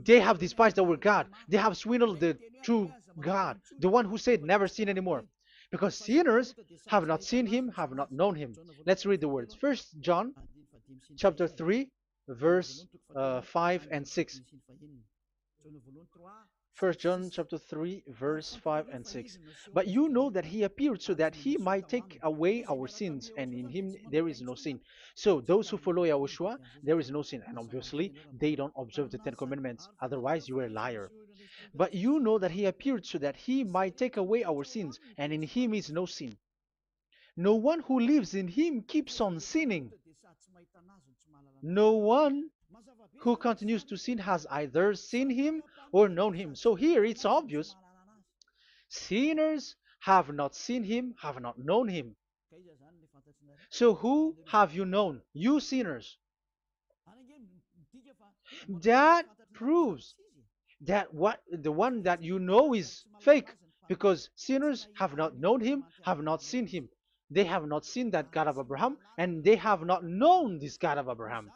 Speaker 1: They have despised our God. They have swindled the true God, the one who said never sin anymore. Because sinners have not seen him, have not known him. Let's read the words. First John chapter 3, verse 5 and 6. First John chapter 3, verse 5 and 6. But you know that he appeared so that he might take away our sins, and in him there is no sin. So those who follow YAHOSHUAH, there is no sin. And obviously, they don't observe the Ten Commandments. Otherwise, you are a liar. But you know that he appeared so that he might take away our sins, and in him is no sin. No one who lives in him keeps on sinning. No one who continues to sin has either seen him or known him. So here it's obvious. Sinners have not seen him, have not known him. So who have you known? You sinners. That proves that what the one that you know is fake, because sinners have not known him, have not seen him. They have not seen that God of Abraham, and they have not known this God of Abraham.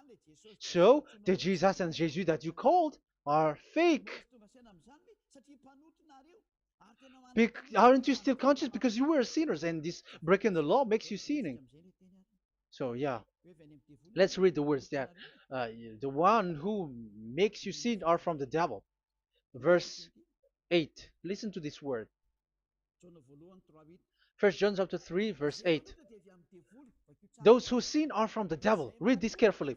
Speaker 1: So the Jesus and Jesus that you called are fake. Aren't you still conscious? Because you were sinners, and this breaking the law makes you sinning. So yeah, let's read the words there. The one who makes you sin are from the devil. Verse 8. Listen to this word. First John chapter 3, verse 8. Those who sin are from the devil. Read this carefully.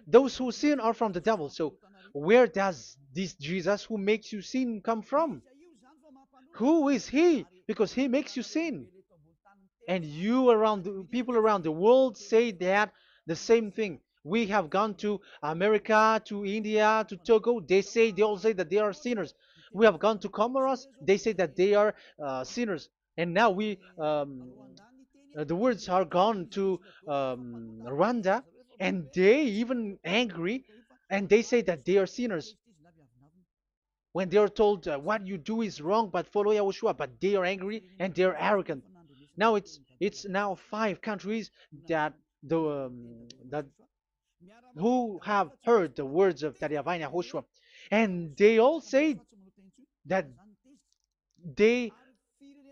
Speaker 1: Those who sin are from the devil. So where does this Jesus who makes you sin come from? Who is he? Because he makes you sin. And people around the world say that the same thing. We have gone to America, to India, to Togo. They all say that they are sinners. We have gone to Comoros. They say that they are sinners. And now the words are gone to Rwanda, and they even angry, and they say that they are sinners. When they are told what you do is wrong, but follow YAHOSHUAH, but they are angry and they are arrogant. Now it's now 5 countries that that who have heard the words of Yahavah and YAHOSHUAH, and they all say that they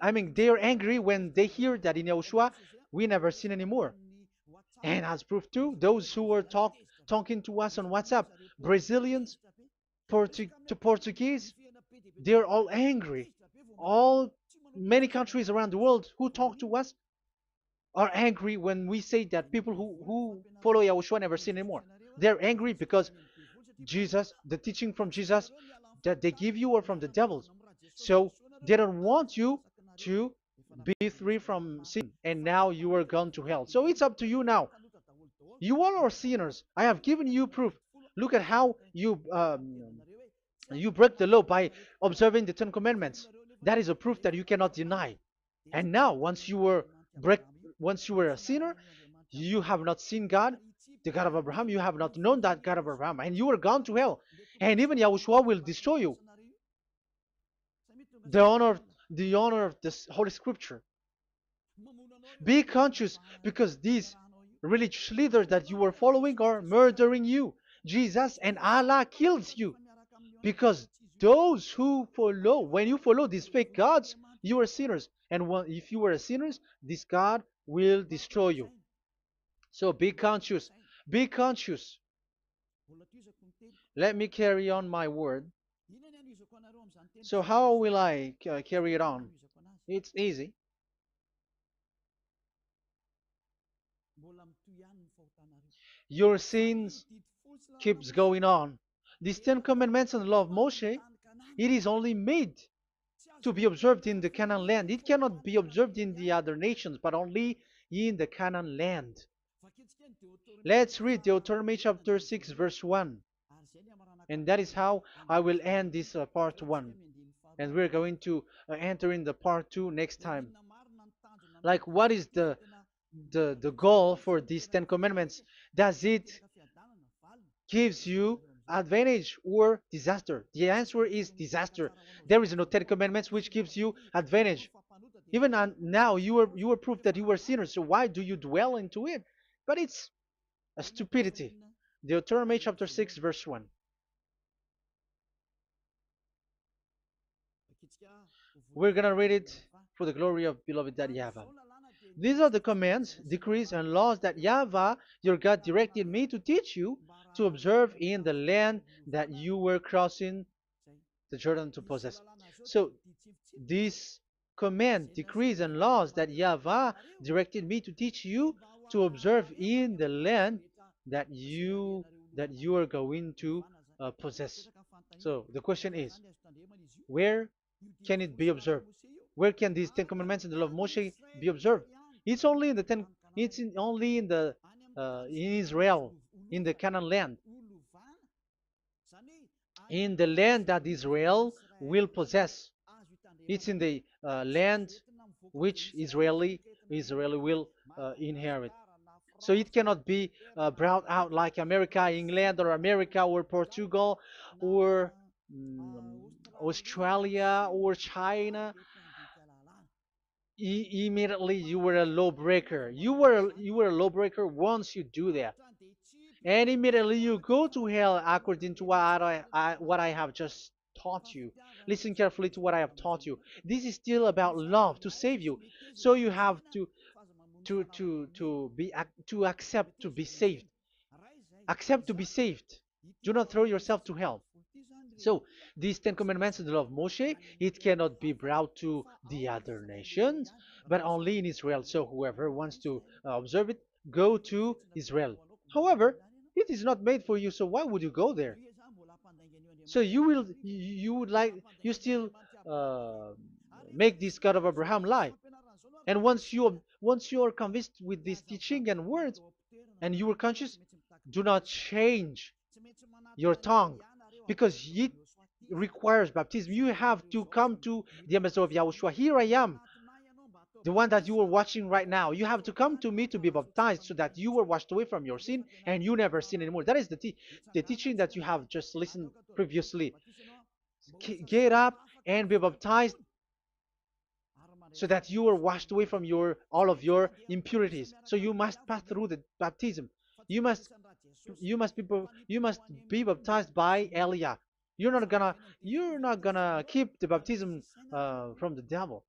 Speaker 1: they are angry when they hear that in YAHOSHUAH we never sin anymore. And as proof too, those who were talking to us on WhatsApp, Brazilians, Portuguese, they're all angry. Many countries around the world who talk to us are angry when we say that people who follow YAHOSHUAH never sin anymore. They're angry because Jesus, the teaching from Jesus that they give you are from the devils. So they don't want you to be free from sin, and now you are gone to hell. So it's up to you now. You all are sinners. I have given you proof. Look at how you break the law by observing the Ten Commandments. That is a proof that you cannot deny. And now, once you were a sinner, you have not seen God, the God of Abraham. You have not known that God of Abraham, and you are gone to hell. and even Yahushua will destroy you. The honor, the honor of this Holy Scripture. Be conscious because these religious leaders that you are following are murdering you. Jesus and Allah kills you because those who follow, when you follow these fake gods, you are sinners. And if you are a sinner, this God will destroy you. So be conscious. Be conscious. Let me carry on my word. So how will I carry it on? It's easy. Your sins keeps going on. These Ten Commandments and the law of Moshe, it is only made to be observed in the Canaan land. It cannot be observed in the other nations, but only in the Canaan land. Let's read Deuteronomy chapter 6, verse 1. And that is how I will end this part 1. And we're going to enter in the part 2 next time. Like, what is the goal for these Ten Commandments? Does it gives you advantage or disaster? The answer is disaster. There is no Ten Commandments which gives you advantage. Even now, you are proof that you are sinners. So why do you dwell into it? But it's a stupidity. Deuteronomy chapter 6, verse 1. We're going to read it for the glory of beloved Daddy Yahweh. These are the commands, decrees, and laws that Yahweh, your God, directed me to teach you to observe in the land that you were crossing the Jordan to possess. So, these command, decrees, and laws that Yahweh directed me to teach you to observe in the land that you are going to possess. So the question is, where can it be observed? Where can these Ten Commandments and the law of Moshe be observed? It's only in the ten. Only in the in Israel, in the Canaan land, in the land that Israel will possess. It's in the land which Israeli will inherit. So it cannot be brought out like America, England, or America, or Portugal, or Australia, or China. Immediately you were a lawbreaker. You were a lawbreaker once you do that, and immediately you go to hell according to what I have just taught you. Listen carefully to what I have taught you. This is still about love to save you. So you have to accept to be saved. Accept to be saved. Do not throw yourself to hell. So these Ten Commandments and the law of Moshe, it cannot be brought to the other nations, but only in Israel. So whoever wants to observe it, go to Israel. However, it is not made for you, so why would you go there? So you still uh, make this God of Abraham lie. And once you are convinced with this teaching and words, and you are conscious, do not change your tongue, because it requires baptism. You have to come to the embassy of Yahushua. Here I am, the one that you are watching right now. You have to come to me to be baptized so that you were washed away from your sin and you never sin anymore. That is the teaching that you have just listened previously. Get up and be baptized so that you are washed away from all of your impurities. So you must pass through the baptism. You must you must be baptized by Elia. You're not gonna keep the baptism from the devil.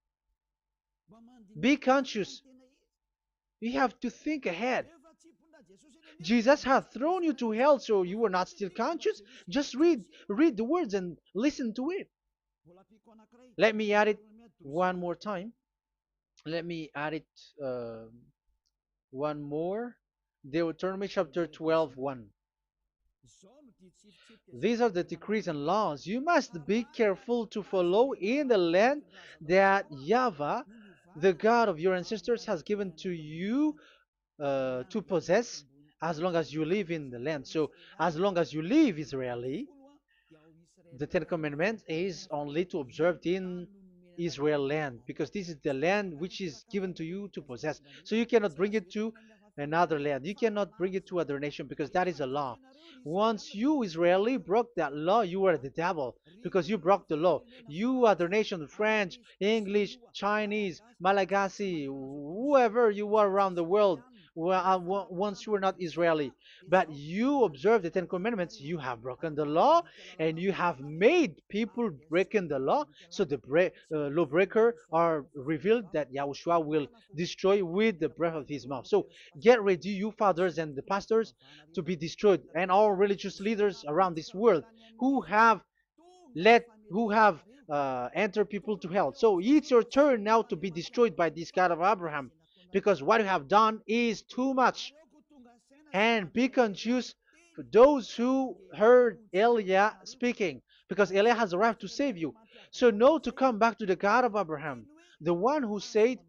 Speaker 1: Be conscious. You have to think ahead. Jesus has thrown you to hell, so you are not still conscious. Just read the words and listen to it. Let me add it one more time. Let me add it one more. Deuteronomy chapter 12, 1. These are the decrees and laws you must be careful to follow in the land that Yahweh, the God of your ancestors, has given to you to possess as long as you live in the land. So, as long as you live Israeli, the Ten Commandments is only to observe in Israel land, because this is the land which is given to you to possess. So you cannot bring it to another land. You cannot bring it to other nation because that is a law. Once you Israeli broke that law, you were the devil because you broke the law. You other nation, French, English, Chinese, Malagasy, whoever you are around the world, once you were not Israeli, but you observe the Ten Commandments, you have broken the law and you have made people breaking the law. So the lawbreaker are revealed that Yahushua will destroy with the breath of his mouth. So get ready, you fathers and the pastors, to be destroyed, and all religious leaders around this world who have who have entered people to hell. So it's your turn now to be destroyed by this God of Abraham, because what you have done is too much. And be conscious for those who heard Eliah speaking, because Eliah has arrived to save you. So know to come back to the God of Abraham, the one who said,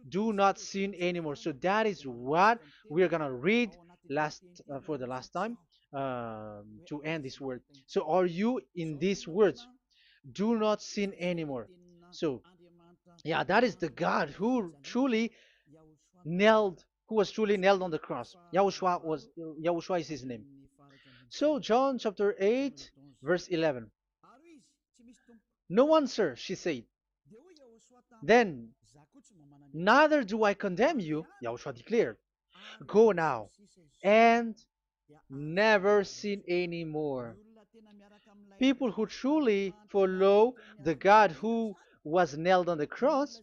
Speaker 1: "Do not sin anymore." So that is what we are gonna read last for the last time to end this word. So are you in these words? Do not sin anymore. So yeah, that is the God who was truly nailed on the cross. Yahushua is his name. So John chapter 8 verse 11. No answer, she said. Then, neither do I condemn you, Yahushua declared. Go now and never sin anymore. People who truly follow the God who was nailed on the cross,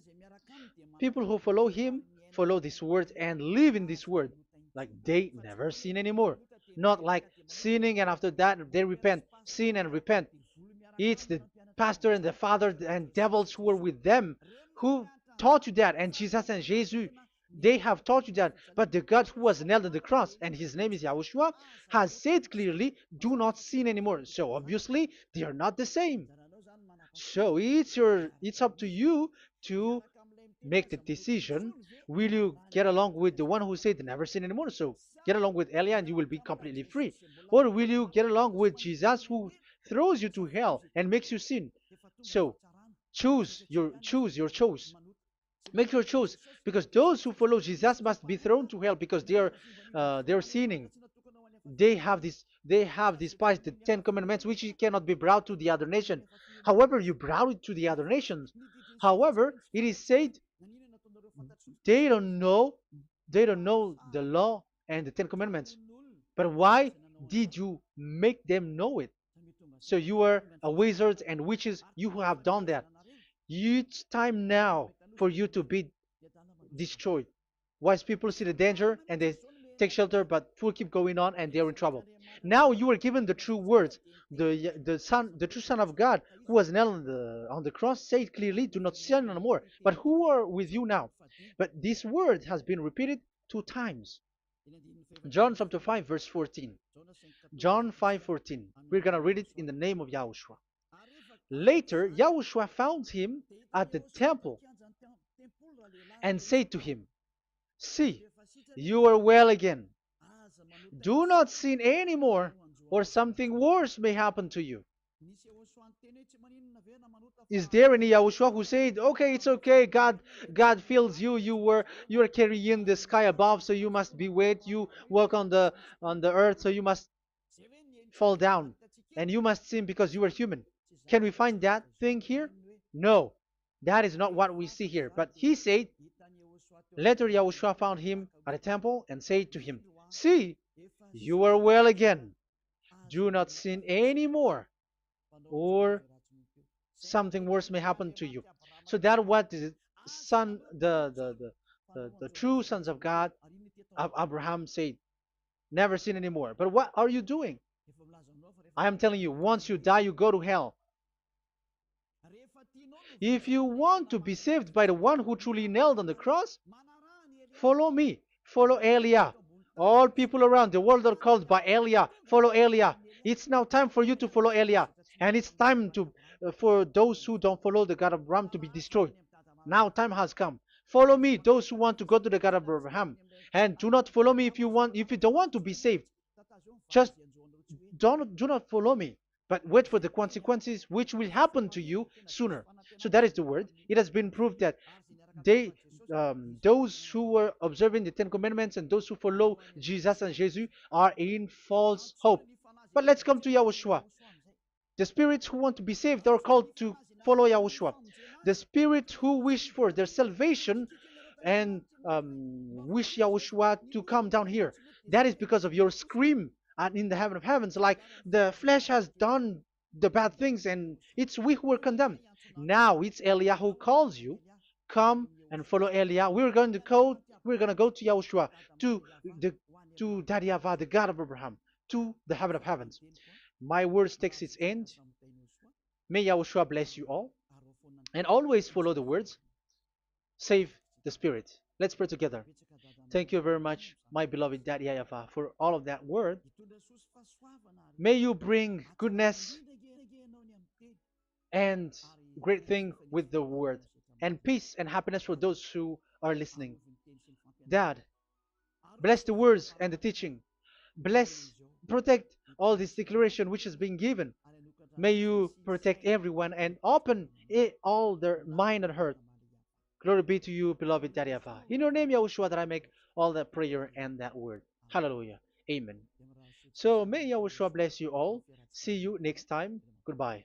Speaker 1: people who follow him, follow this word and live in this word. Like they never sin anymore. Not like sinning and after that they repent. Sin and repent. It's the pastor and the father and devils who were with them who taught you that. And Jesus and Jesus, they have taught you that. But the God who was nailed on the cross, and his name is Yahushua, has said clearly, do not sin anymore. So obviously, they are not the same. So it's up to you to make the decision. Will you get along with the one who said never sin anymore? So get along with Elia and you will be completely free. Or will you get along with Jesus who throws you to hell and makes you sin? So choose your choice. Make your choice, because those who follow Jesus must be thrown to hell because they are sinning. They have despised the Ten Commandments, which cannot be brought to the other nation. However, you brought it to the other nations. However, it is said they don't know they don't know the law and the Ten Commandments. But why did you make them know it? So you are a wizard and witches, you who have done that. It's time now for you to be destroyed. Wise people see the danger and they take shelter, but fool keep going on and they're in trouble. Now you are given the true words. The true Son of God, who was nailed on the cross, said clearly, "Do not sin no more." But who are with you now? But this word has been repeated 2 times. John chapter 5 verse 14. John 5:14. We're gonna read it in the name of Yahushua. Later, Yahushua found him at the temple and said to him, "See, you are well again. Do not sin anymore, or something worse may happen to you." Is there any Yahushua who said, "Okay, it's okay, God fills you, you are carrying the sky above, so you must be wet, you walk on the earth, so you must fall down, and you must sin because you are human"? Can we find that thing here? No, that is not what we see here. But he said, later Yahushua found him at a temple and said to him, "See, you are well again. Do not sin anymore, or something worse may happen to you." So that what the son, the true sons of God, of Abraham said, never sin anymore. But what are you doing? I am telling you, once you die, you go to hell. If you want to be saved by the one who truly nailed on the cross, follow me. Follow Elia. All people around the world are called by Elia. Follow Elia. It's now time for you to follow Elia. And it's time for those who don't follow the God of Abraham to be destroyed. Now time has come. Follow me, those who want to go to the God of Abraham. And do not follow me if you don't want to be saved. Just do not follow me, but wait for the consequences which will happen to you sooner. So that is the word. It has been proved that they those who were observing the Ten Commandments and those who follow Jesus and Jesus are in false hope. But let's come to Yahushua. The spirits who want to be saved are called to follow Yahushua. The spirits who wish for their salvation and wish Yahushua to come down here. That is because of your scream and in the heaven of heavens, like the flesh has done the bad things and it's we who were condemned. Now it's Eliah who calls you. Come and follow Eliah. We're gonna go to Yahushua, to the to Daddy Yahvah, the God of Abraham, to the heaven of heavens. My words takes its end. May Yahushua bless you all. And always follow the words. Save the spirit. Let's pray together. Thank you very much, my beloved Daddy Yahvah, for all of that word. May you bring goodness and great thing with the word, and peace and happiness for those who are listening. Dad, bless the words and the teaching. Bless, protect all this declaration which is being given. May you protect everyone and open all their mind and heart. Glory be to you, beloved Daddy Ava. In your name, Yahushua, that I make all that prayer and that word. Hallelujah. Amen. So may Yahushua bless you all. See you next time. Goodbye.